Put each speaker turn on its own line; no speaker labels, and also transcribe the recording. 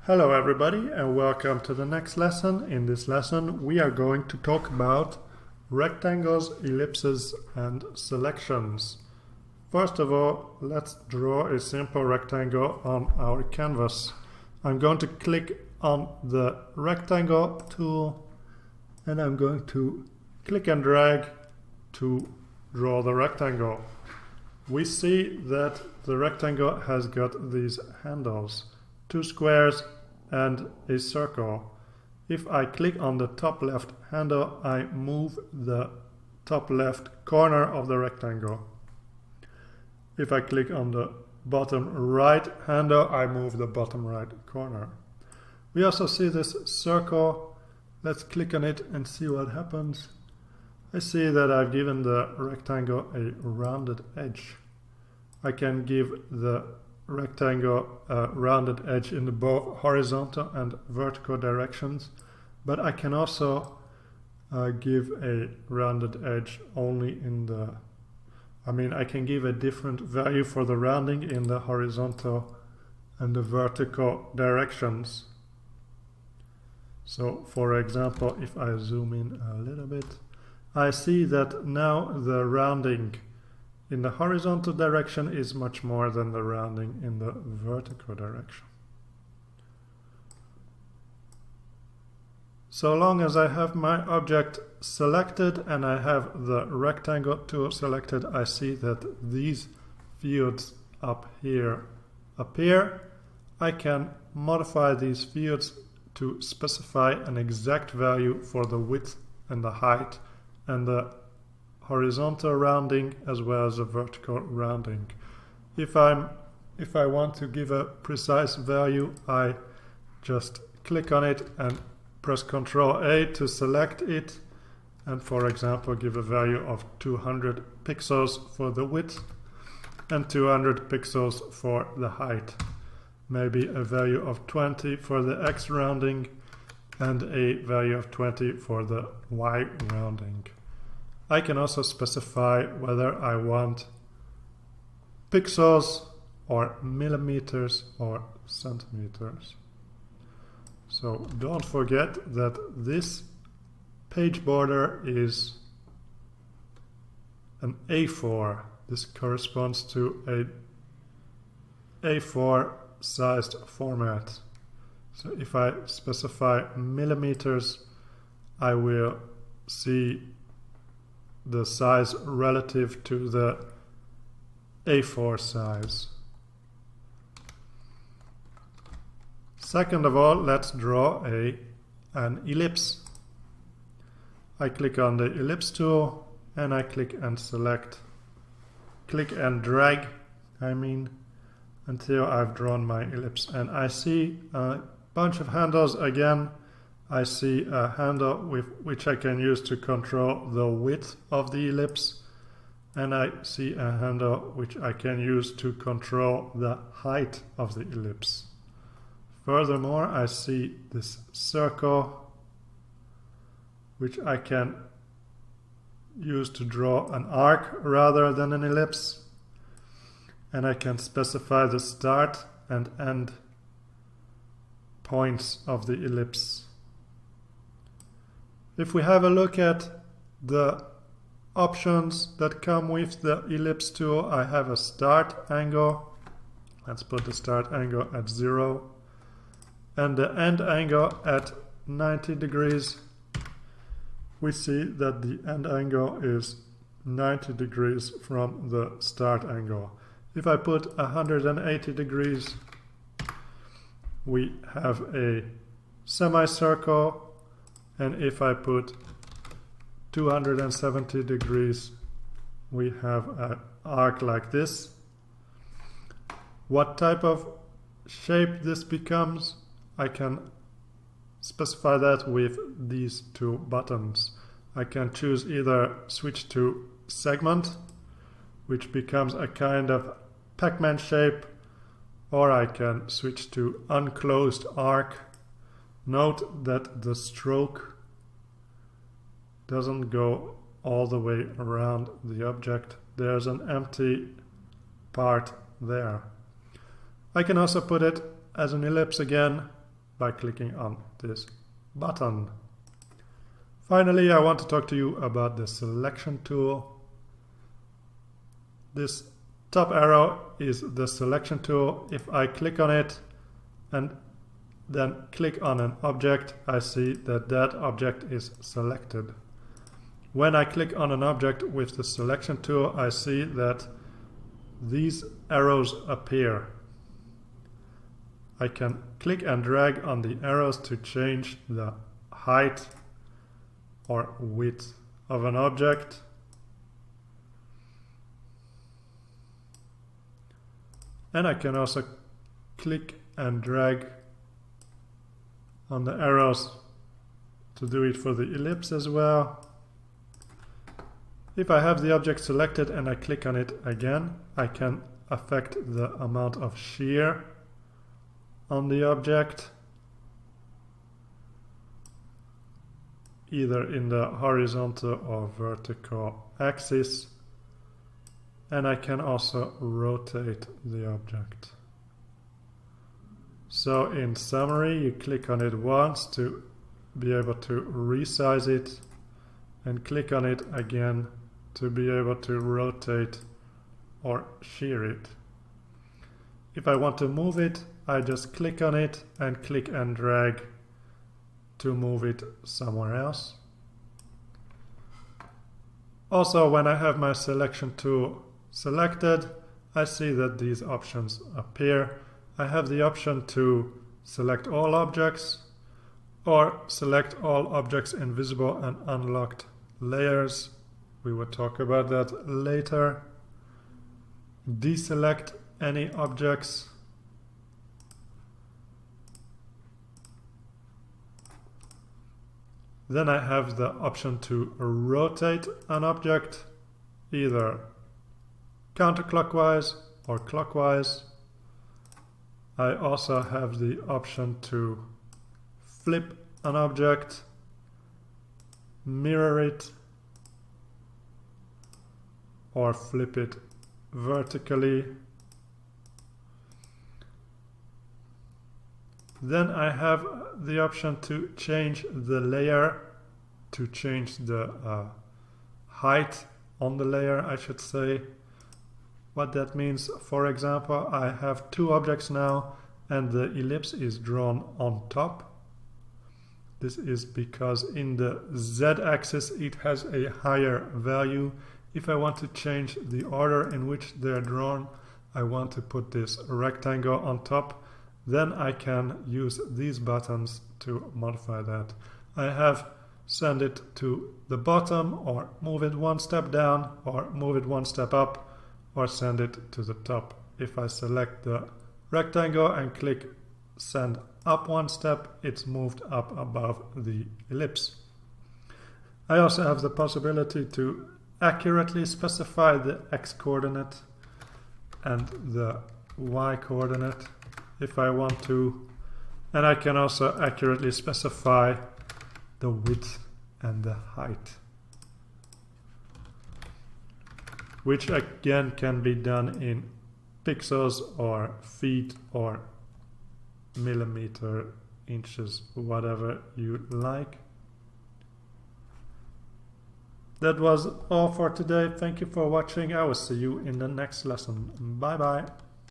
Hello everybody and welcome to the next lesson. In this lesson we are going to talk about rectangles, ellipses and selections. First of all, let's draw a simple rectangle on our canvas. I'm going to click on the rectangle tool and I'm going to click and drag to draw the rectangle. We see that the rectangle has got these handles, two squares and a circle. If I click on the top left handle, I move the top left corner of the rectangle. If I click on the bottom right handle, I move the bottom right corner. We also see this circle. Let's click on it and see what happens. I see that I've given the rectangle a rounded edge. I can give the rectangle a rounded edge in the both horizontal and vertical directions, but I can also give a rounded edge only in the I can give a different value for the rounding in the horizontal and the vertical directions. So for example, if I zoom in a little bit, I see that now the rounding in the horizontal direction is much more than the rounding in the vertical direction. So long as I have my object selected and I have the rectangle tool selected, I see that these fields up here appear. I can modify these fields to specify an exact value for the width and the height and the horizontal rounding as well as a vertical rounding. If I want to give a precise value, I just click on it and press Ctrl A to select it, and for example give a value of 200 pixels for the width and 200 pixels for the height. Maybe a value of 20 for the X rounding and a value of 20 for the Y rounding. I can also specify whether I want pixels or millimeters or centimeters. So don't forget that this page border is an A4. This corresponds to a A4 sized format. So if I specify millimeters, I will see the size relative to the A4 size. Second of all, let's draw an ellipse. I click on the ellipse tool and I click and drag until I've drawn my ellipse, and I see a bunch of handles again. I see a handle which I can use to control the width of the ellipse, and I see a handle which I can use to control the height of the ellipse. Furthermore, I see this circle which I can use to draw an arc rather than an ellipse, and I can specify the start and end points of the ellipse. If we have a look at the options that come with the ellipse tool, I have a start angle. Let's put the start angle at 0 and the end angle at 90 degrees. We see that the end angle is 90 degrees from the start angle. If I put 180 degrees, we have a semicircle. And if I put 270 degrees, we have an arc like this. What type of shape this becomes, I can specify that with these two buttons. I can choose either switch to segment, which becomes a kind of Pac-Man shape, or I can switch to unclosed arc. Note that the stroke doesn't go all the way around the object. There's an empty part there. I can also put it as an ellipse again, by clicking on this button. Finally, I want to talk to you about the selection tool. This top arrow is the selection tool. If I click on it and then click on an object, I see that that object is selected. When I click on an object with the selection tool, I see that these arrows appear. I can click and drag on the arrows to change the height or width of an object. And I can also click and drag on the arrows to do it for the ellipse as well. If I have the object selected and I click on it again, I can affect the amount of shear on the object, either in the horizontal or vertical axis, and I can also rotate the object. So in summary, you click on it once to be able to resize it, and click on it again to be able to rotate or shear it. If I want to move it, I just click on it and click and drag to move it somewhere else. Also, when I have my selection tool selected, I see that these options appear. I have the option to select all objects or select all objects in visible and unlocked layers. We will talk about that later. Deselect any objects. Then I have the option to rotate an object, either counterclockwise or clockwise. I also have the option to flip an object, mirror it, or flip it vertically. Then I have the option to change the layer, to change the height on the layer, I should say. What that means, for example, I have two objects now and the ellipse is drawn on top. This is because in the z-axis it has a higher value. If I want to change the order in which they're drawn, I want to put this rectangle on top, then I can use these buttons to modify that. I have send it to the bottom, or move it one step down, or move it one step up, or send it to the top. If I select the rectangle and click send up one step, it's moved up above the ellipse. I also have the possibility to accurately specify the x-coordinate and the y-coordinate if I want to, and I can also accurately specify the width and the height, which again can be done in pixels or feet or millimeter, inches, whatever you like. That was all for today. Thank you for watching. I will see you in the next lesson. Bye bye.